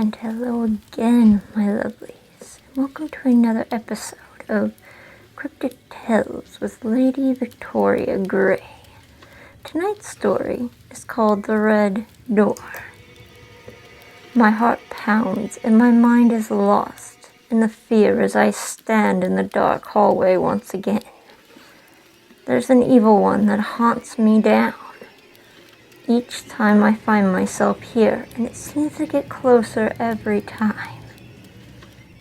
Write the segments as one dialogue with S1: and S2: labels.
S1: And hello again, my lovelies, and welcome to another episode of Cryptic Tales with Lady Victoria Gray. Tonight's story is called The Red Door. My heart pounds and my mind is lost in the fear as I stand in the dark hallway once again. There's an evil one that haunts me down each time I find myself here, and it seems to get closer every time.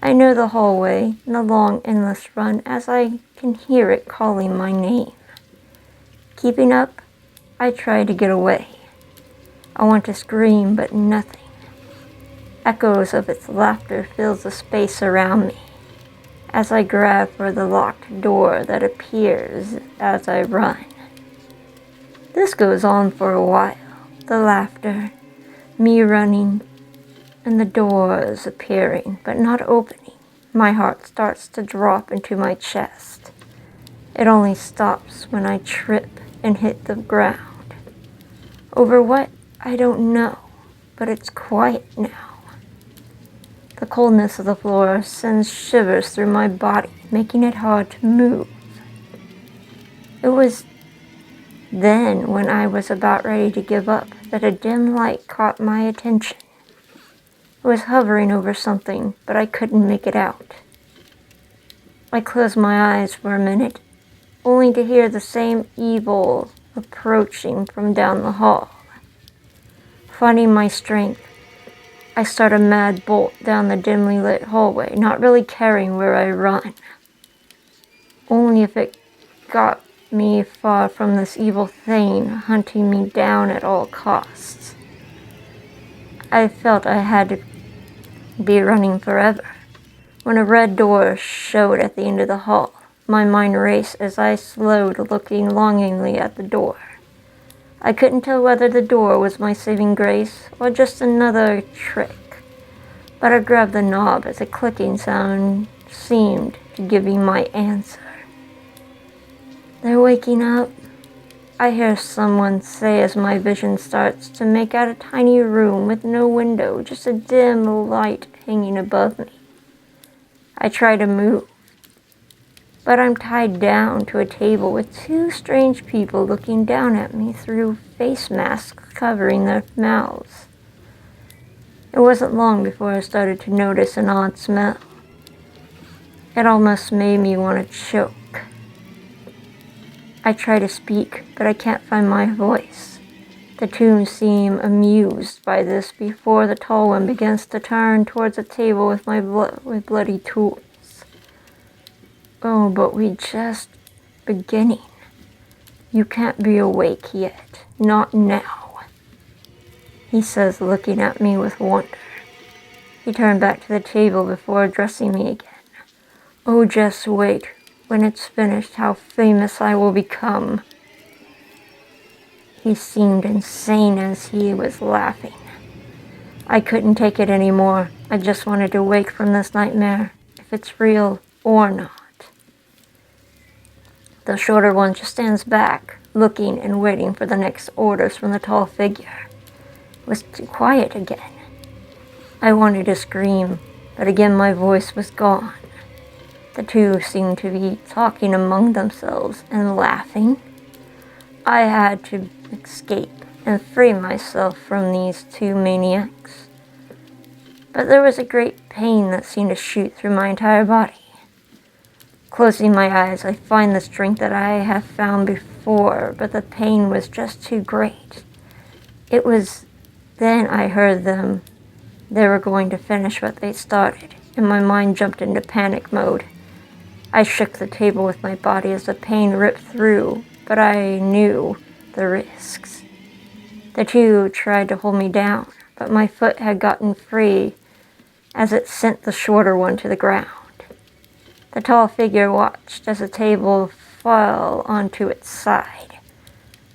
S1: I know the hallway and the long endless run as I can hear it calling my name. Keeping up, I try to get away. I want to scream, but nothing. Echoes of its laughter fills the space around me as I grab for the locked door that appears as I run. This goes on for a while. The laughter, me running, and the doors appearing, but not opening. My heart starts to drop into my chest. It only stops when I trip and hit the ground. Over what? I don't know, but it's quiet now. The coldness of the floor sends shivers through my body, making it hard to move. It was then, when I was about ready to give up, that a dim light caught my attention. It was hovering over something, but I couldn't make it out. I closed my eyes for a minute, only to hear the same evil approaching from down the hall. Finding my strength, I start a mad bolt down the dimly lit hallway, not really caring where I run. Only if it got me far from this evil thing hunting me down at all costs. I felt I had to be running forever. When a red door showed at the end of the hall, my mind raced as I slowed, looking longingly at the door. I couldn't tell whether the door was my saving grace or just another trick, but I grabbed the knob as a clicking sound seemed to give me my answer. "They're waking up," I hear someone say as my vision starts to make out a tiny room with no window, just a dim light hanging above me. I try to move, but I'm tied down to a table with two strange people looking down at me through face masks covering their mouths. It wasn't long before I started to notice an odd smell. It almost made me want to choke. I try to speak, but I can't find my voice. The two seem amused by this before the tall one begins to turn towards the table with with bloody tools. "Oh, but we just beginning. You can't be awake yet. Not now," he says, looking at me with wonder. He turned back to the table before addressing me again. "Oh, just wait. When it's finished, how famous I will become." He seemed insane as he was laughing. I couldn't take it anymore. I just wanted to wake from this nightmare, if it's real or not. The shorter one just stands back, looking and waiting for the next orders from the tall figure. It was too quiet again. I wanted to scream, but again my voice was gone. The two seemed to be talking among themselves and laughing. I had to escape and free myself from these two maniacs. But there was a great pain that seemed to shoot through my entire body. Closing my eyes, I find the strength that I have found before, but the pain was just too great. It was then I heard them. They were going to finish what they started, and my mind jumped into panic mode. I shook the table with my body as the pain ripped through, but I knew the risks. The two tried to hold me down, but my foot had gotten free as it sent the shorter one to the ground. The tall figure watched as the table fell onto its side.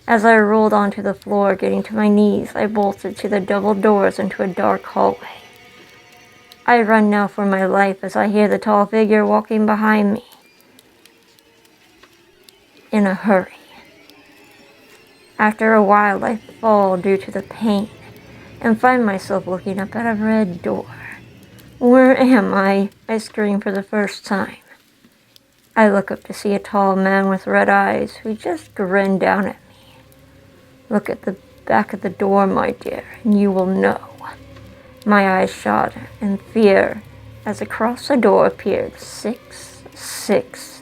S1: As I rolled onto the floor, getting to my knees, I bolted to the double doors into a dark hallway. I run now for my life as I hear the tall figure walking behind me in a hurry. After a while, I fall due to the pain. and find myself looking up at a red door. Where am I? I scream for the first time. I look up to see a tall man with red eyes who just grinned down at me. Look at the back of the door, my dear, and you will know. My eyes shot in fear as across the door appeared 666.